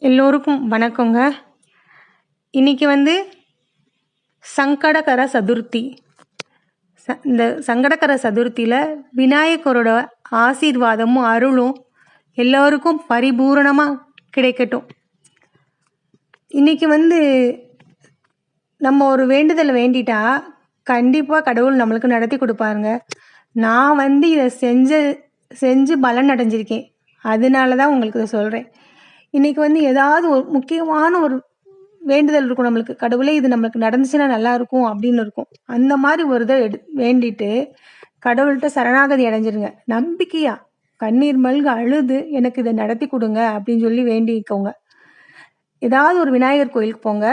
எல்லோருக்கும் வணக்கங்க. இன்னைக்கு வந்து சங்கடகர சதுர்த்தி. இந்த சங்கடகர சதுர்த்தியில விநாயகரோட ஆசீர்வாதமும், அருளும் எல்லோருக்கும் பரிபூரணமா கிடைக்கட்டும். இன்னைக்கு வந்து நம்ம ஒரு வேண்டுதல் வேண்டிட்டா, கண்டிப்பா கடவுள் நம்மளுக்கு நடத்தி குடுப்பாருங்க. நான் வந்து இத செஞ்சு பலன் அடைஞ்சிருக்கேன். அதனால தான் உங்களுக்கு இத சொல்றேன். இன்னைக்கு வந்து ஏதாவது ஒரு முக்கியமான ஒரு வேண்டுதல் இருக்கும் நம்மளுக்கு. கடவுளே இது நம்மளுக்கு நடந்துச்சுன்னா நல்லாயிருக்கும் அப்படின்னு இருக்கும். அந்த மாரி ஒரு இத வேண்டிட்டு, கடவுள்ட்ட சரணாகதி அடைஞ்சிருங்க. நம்பிக்கையா, கண்ணீர் மல்க அழுது, "எனக்கு இத நடத்தி குடுங்க" அப்படின்னு சொல்லி வேண்டிக்கோங்க. ஏதாவது ஒரு விநாயகர் கோயிலுக்கு போங்க.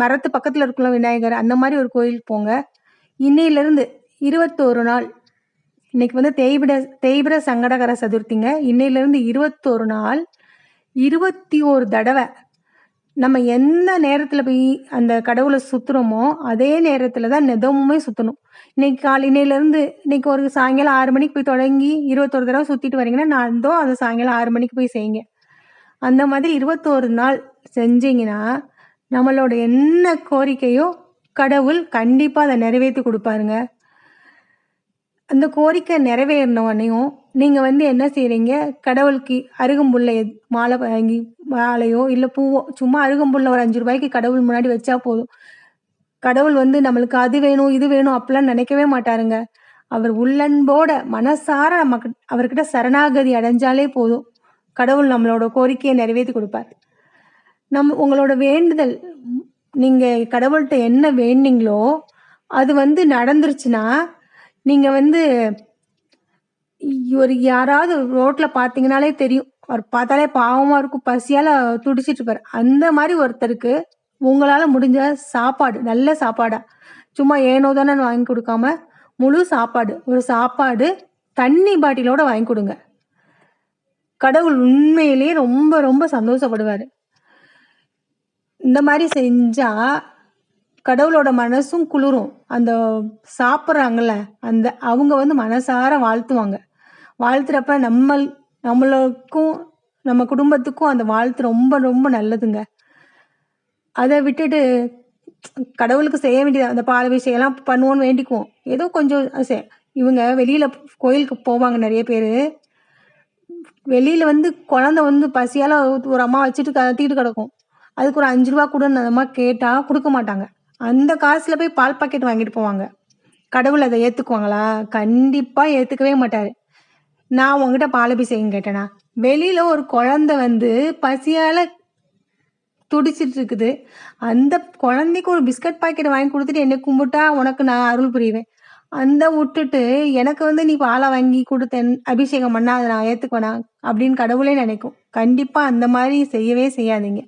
மரத்து பக்கத்துல இருக்கும்ல விநாயகர், அந்த மாரி ஒரு கோயிலுக்கு போங்க. இன்னையிலிருந்து 21 நாள், இன்னைக்கு வந்து தேய்பிறை சங்கடகர சதுர்த்திங்க. இன்னையிலிருந்து 21 நாள், 21 தடவ நம்ம எந்த நேரத்துல போய் அந்த கடவுள சுத்துறோமோ, அதே நேரத்துல தான் தினமுமே சுத்தணும். இன்னையிலேருந்து இன்னைக்கு ஒரு சாயங்காலம் 6 மணிக்கு போய் தொடங்கி 21 தடவ சுத்திட்டு வரீங்கன்னா, அது சாயங்காலம் 6 மணிக்கு போய் செய்யுங்க. அந்த மாதிரி 21 நாள் செஞ்சீங்கன்னா, நம்மளோட என்ன கோரிக்கையோ கடவுள் கண்டிப்பா அத நிறைவேத்தி குடுப்பாருங்க. அந்த கோரிக்கை நிறைவேறினோனையும், நீங்க வந்து என்ன செய்றீங்க, கடவுளுக்கு அருகம்புல்ல மாலை வாங்கி மாலையோ, இல்ல பூவோ சும்மா அருகம்புல்ல ஒரு ரூ. 5க்கு கடவுள் முன்னாடி வச்சா போதும். கடவுள் வந்து நம்மளுக்கு அது வேணும், இது வேணும் அப்படிலாம் நினைக்கவே மாட்டாருங்க. அவர் உள்ளன்போட மனசார அவர்கிட்ட சரணாகதி அடைஞ்சாலே போதும். கடவுள் நம்மளோட கோரிக்கைய நிறைவேத்தி குடுப்பார். உங்களோட வேண்டுதல் நீங்க கடவுள்ட்ட என்ன வேண்டுனீங்களோ, அது வந்து நடந்துருச்சுன்னா, நீங்க வந்து யாராவது ரோட்ல பார்த்தீங்கனாலே தெரியும். அவர பார்த்தாலே பாவமா இருக்கும். பசியால துடிச்சிட்டு இருப்பாரு. அந்த மாரி ஒருத்தருக்கு உங்களால முடிஞ்ச சாப்பாடு, நல்ல சாப்பாடா, சும்மா ஏனோ தானோன்னு வாங்கி குடுக்காம, முழு சாப்பாடு, ஒரு சாப்பாடு, தண்ணி பாட்டிலோட வாங்கி குடுங்க. கடவுள் உண்மையிலேயே ரொம்ப ரொம்ப சந்தோஷப்படுவாரு. இந்த மாரி செஞ்சா, கடவுளோட மனசும் குளிரும். அந்த சாப்பிடுறாங்கல்ல, அவங்க வந்து மனசார வாழ்த்துவாங்க. வாழ்த்துறப்ப நம்மளுக்கும், நம்ம குடும்பத்துக்கும் அந்த வாழ்த்து ரொம்ப ரொம்ப நல்லதுங்க. அத விட்டுட்டு கடவுளுக்கு செய்ய வேண்டியது அந்த பாலாபிஷேகம்லாம் பண்ணுவோம்னு வேண்டிக்குவோம். ஏதோ கொஞ்சம் இவங்க வெளியில கோயிலுக்கு போவாங்க நெறைய பேரு. வெளியில வந்து குழந்தை வந்து பசியால ஒரு அம்மா வச்சுட்டு கத்திட்டு கிடக்கும். அதுக்கு ஒரு ரூ. 5 குடுன்னு அந்த அம்மா கேட்டா குடுக்க மாட்டாங்க. அந்த காசுல போய் பால் பாக்கெட் வாங்கிட்டு போவாங்க. கடவுள் அத ஏத்துக்குவாங்களா? கண்டிப்பா ஏத்துக்கவே மாட்டாரு. நான் உன்கிட்ட பாலாபிஷேகம் கேட்டேனா? வெளியில ஒரு குழந்தை வந்து பசியால துடிச்சிட்டு இருக்குது. அந்த குழந்தைக்கு ஒரு பிஸ்கட் பாக்கெட் வாங்கி குடுத்துட்டு என்னை கும்பிட்டா உனக்கு நான் அருள் புரிவேன். விட்டுட்டு எனக்கு வந்து நீ பால வாங்கி குடுத்தேன் அபிஷேகம் பண்ணா அத நான் ஏத்துக்குவேனா? அப்படின்னு கடவுளே நினைக்கும். கண்டிப்பா அந்த மாரி செய்யவே செய்யாதீங்க.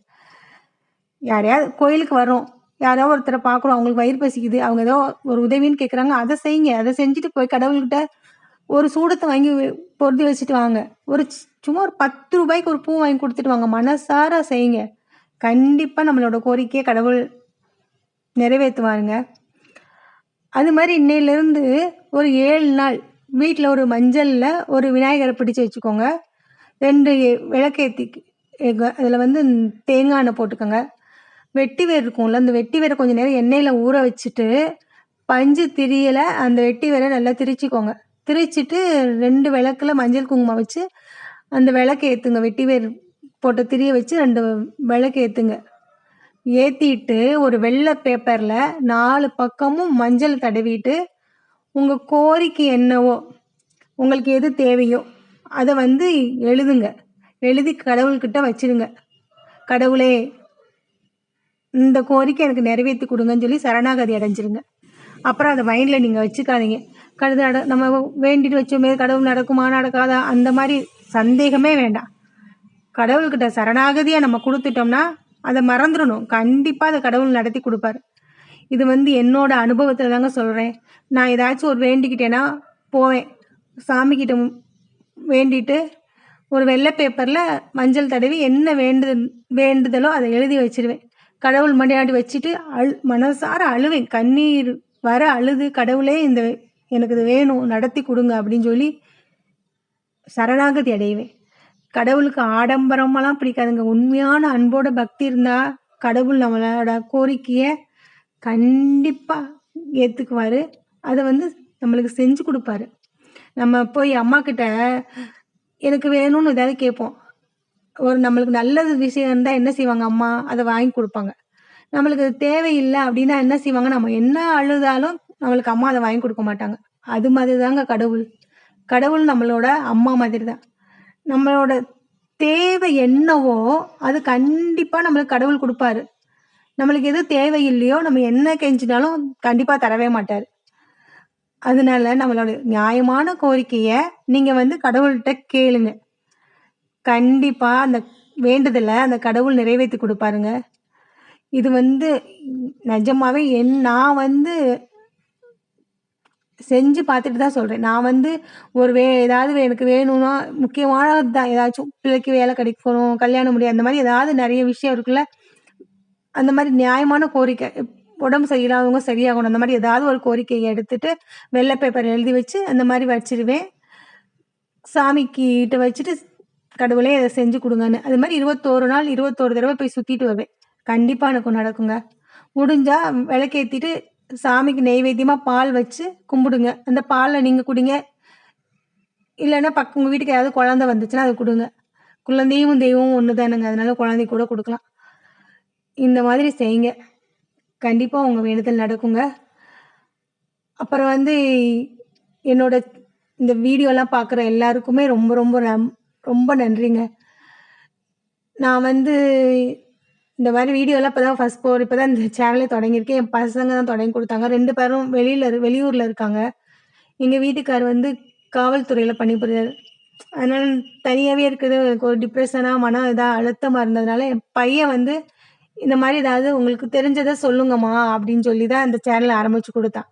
யாரையாவது கோயிலுக்கு வர்றோம். யாரோ ஒருத்தர பார்க்குறோம். அவங்களுக்கு வயிறு பசிக்குது. அவங்க ஏதோ ஒரு உதவின்னு கேட்குறாங்க. அத செய்யுங்க. அத செஞ்சுட்டு போய் கடவுள்கிட்ட ஒரு சூடத்த வாங்கி பொருத்தி வச்சுட்டு வாங்க. ஒரு சும்மா ஒரு ரூ. 10க்கு ஒரு பூ வாங்கி குடுத்துட்டு வாங்க. மனசார செய்யுங்க. கண்டிப்பா நம்மளோட கோரிக்கைய கடவுள் நிறைவேத்துவாருங்க. அது மாரி இன்னையிலிருந்து ஒரு 7 நாள் வீட்ல ஒரு மஞ்சள்ல ஒரு விநாயகர பிடிச்சு வச்சுக்கோங்க. 2 விளக்கேத்தி அதில வந்து தேங்காய் எண்ணெய் போட்டுக்கோங்க. வெட்டி வேர் இருக்கும்ல, அந்த வெட்டி வேர கொஞ்சம் நேரம் எண்ணெயில ஊற வச்சுட்டு, பஞ்சு திரியில அந்த வெட்டி வேர நல்லா திரிச்சுக்கோங்க. திரிச்சுட்டு 2 விளக்குல மஞ்சள் குங்குமம் வச்சு, அந்த விளக்க ஏத்துங்க. வெட்டி வேர் போட்ட திரிய வச்சு 2 விளக்கு ஏத்துங்க. ஏத்திட்டு ஒரு வெள்ள பேப்பர்ல 4 பக்கமும் மஞ்சள் தடவிட்டு, உங்க கோரிக்கை என்னவோ, உங்களுக்கு எது தேவையோ, அத வந்து எழுதுங்க. எழுதி கடவுள்கிட்ட வச்சுருங்க. கடவுளே! இந்த கோரிக்கை எனக்கு நிறைவேத்தி குடுங்கன்னு சொல்லி சரணாகதி அடைஞ்சிருங்க. அப்புறம் அத மைண்ட்ல நீங்க வச்சுக்காதீங்க. நம்ம வேண்டிட்டு வச்சோமே, கடவுள் நடக்குமா? நடக்காதா? அந்த மாரி சந்தேகமே வேண்டாம். கடவுள்கிட்ட சரணாகதியா நம்ம குடுத்துட்டோம்னா, அத மறந்துறணும். கண்டிப்பா அத கடவுள் நடத்தி குடுப்பாரு. இது வந்து என்னோட அனுபவத்துல தாங்க சொல்றேன். நான் ஏதாச்சும் ஒரு வேண்டிக்கிட்டேன்னா போவேன். சாமிகிட்ட வேண்டிட்டு, ஒரு வெள்ள பேப்பர்ல மஞ்சள் தடவி என்ன வேண்டுதலோ அத எழுதி வச்சுருவேன். கடவுள் முன்னாடி வச்சுட்டு மனசார அழுவேன். கண்ணீர் வர அழுது, "கடவுளே எனக்கு இது வேணும். நடத்தி குடுங்க" அப்படின்னு சொல்லி சரணாகதி அடைவேன். கடவுளுக்கு ஆடம்பரமாலாம் பிடிக்காதுங்க. உண்மையான அன்போட பக்தி இருந்தா, கடவுள் நம்மளோட கோரிக்கைய கண்டிப்பா ஏத்துக்குவாரு. அத வந்து நம்மளுக்கு செஞ்சு குடுப்பாரு. நம்ம போய் அம்மாகிட்ட எனக்கு வேணும்னு ஏதாவது கேட்போம். ஒரு நம்மளுக்கு நல்லது விஷயம் இருந்தா என்ன செய்வாங்க அம்மா? அத வாங்கி குடுப்பாங்க. நம்மளுக்கு அது தேவையில்ல அப்டின்னா என்ன செய்வாங்க? நம்ம என்ன அழுதாலும் நம்மளுக்கு அம்மா அத வாங்கி குடுக்க மாட்டாங்க. அது மாதிரி தாங்க கடவுள். கடவுள் நம்மளோட அம்மா மாதிரி தான். நம்மளோட தேவை என்னவோ, அது கண்டிப்பா நம்மளுக்கு கடவுள் குடுப்பாரு. நம்மளுக்கு எது தேவையில்லையோ, நம்ம என்ன கெஞ்சினாலும் கண்டிப்பா தரவே மாட்டாரு. அதனால நம்மளோட நியாயமான கோரிக்கைய நீங்க வந்து கடவுள்ட்ட கேளுங்க. கண்டிப்பா அந்த வேண்டுதல அந்த கடவுள் நிறைவேத்தி குடுப்பாருங்க. இது வந்து நிஜமாவே நான் வந்து செஞ்சு பார்த்துட்டு தான் சொல்றேன். நான் வந்து ஒரு ஏதாவது எனக்கு வேணும்னா முக்கியமானது தான். ஏதாச்சும் பிள்ளைக்கு வேலை கிடைக்கணும், கல்யாணம் முடியும் அந்த மாரி ஏதாவது நெறைய விஷயம் இருக்குல்ல. அந்த மாரி நியாயமான கோரிக்கை. உடம்பு சரியில்லாதவங்க சரியாகணும். அந்த மாரி ஏதாவது ஒரு கோரிக்கைய எடுத்துட்டு, வெள்ள பேப்பர்ல எழுதி வச்சு, அந்த மாரி வச்சுருவேன். சாமிக்கிட்ட வச்சுட்டு, கடவுளே இத செஞ்சு குடுங்கன்னு. அது மாரி 21 நாள் 21 தடவ போய் சுத்திட்டு வருவேன். கண்டிப்பா எனக்கு நடக்குங்க. முடிஞ்சா விளக்கேத்திட்டு, சாமிக்கு நெய்வேத்தியமா பால் வச்சு கும்பிடுங்க. அந்த பால்ல நீங்க குடிங்க. இல்லன்னா உங்க வீட்டுக்கு யாராவது குழந்தை வந்துச்சுன்னா, அத குடுங்க. குழந்தையும் தெய்வமும் ஒண்ணு தானங்க. அதனால குழந்தைக்கு கூட குடுக்கலாம். இந்த மாதிரி செய்யுங்க. கண்டிப்பா உங்க வேண்டுதல் நடக்குங்க. அப்புறம் வந்து என்னோட இந்த வீடியோலாம் பார்க்குற எல்லாருக்குமே ரொம்ப ரொம்ப ரொம்ப நன்றிங்க. நான் வந்து இந்த மாரி வீடியோலாம் இப்ப தான் இந்த சேனலே தொடங்கியிருக்கேன். என் பசங்க தான் தொடங்கி குடுத்தாங்க. 2 பேரும் வெளியூர்ல இருக்காங்க. எங்க வீட்டுக்காரர் வந்து காவல்துறையில பணிபுரியிறாரு. அதனால தனியாவே இருக்கிறது எனக்கு ஒரு டிப்ரஷனா, மன அழுத்தமா இருந்ததுனால, என் பையன் வந்து இந்த மாரி ஏதாவது உங்களுக்கு தெரிஞ்சத சொல்லுங்கம்மா அப்படின்னு சொல்லி தான் இந்த சேனல ஆரம்பிச்சு குடுத்தான்.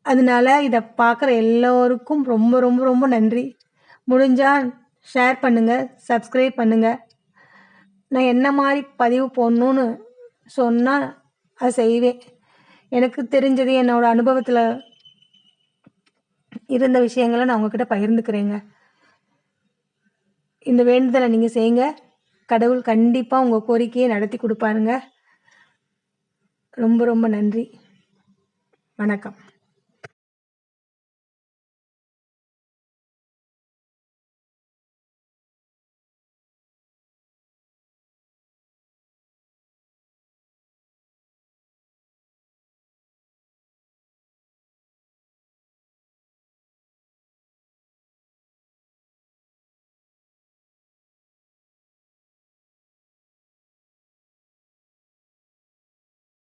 அதனால இத பார்க்குற எல்லோருக்கும் ரொம்ப, ரொம்ப, ரொம்ப நன்றி. முடிஞ்சா ஷேர் பண்ணுங்க, சப்ஸ்கிரைப் பண்ணுங்க. நான் என்ன மாரி பதிவு போடணும்னு சொன்னா, அத செய்வேன். எனக்கு தெரிஞ்சது என்னோட அனுபவத்துல இருந்த விஷயங்கள நான் உங்ககிட்ட பகிர்ந்துக்கிறேங்க. இந்த வேண்டுதல நீங்க செய்யுங்க. கடவுள் கண்டிப்பா உங்க கோரிக்கைய நடத்தி குடுப்பாருங்க. ரொம்ப, ரொம்ப நன்றி. வணக்கம்.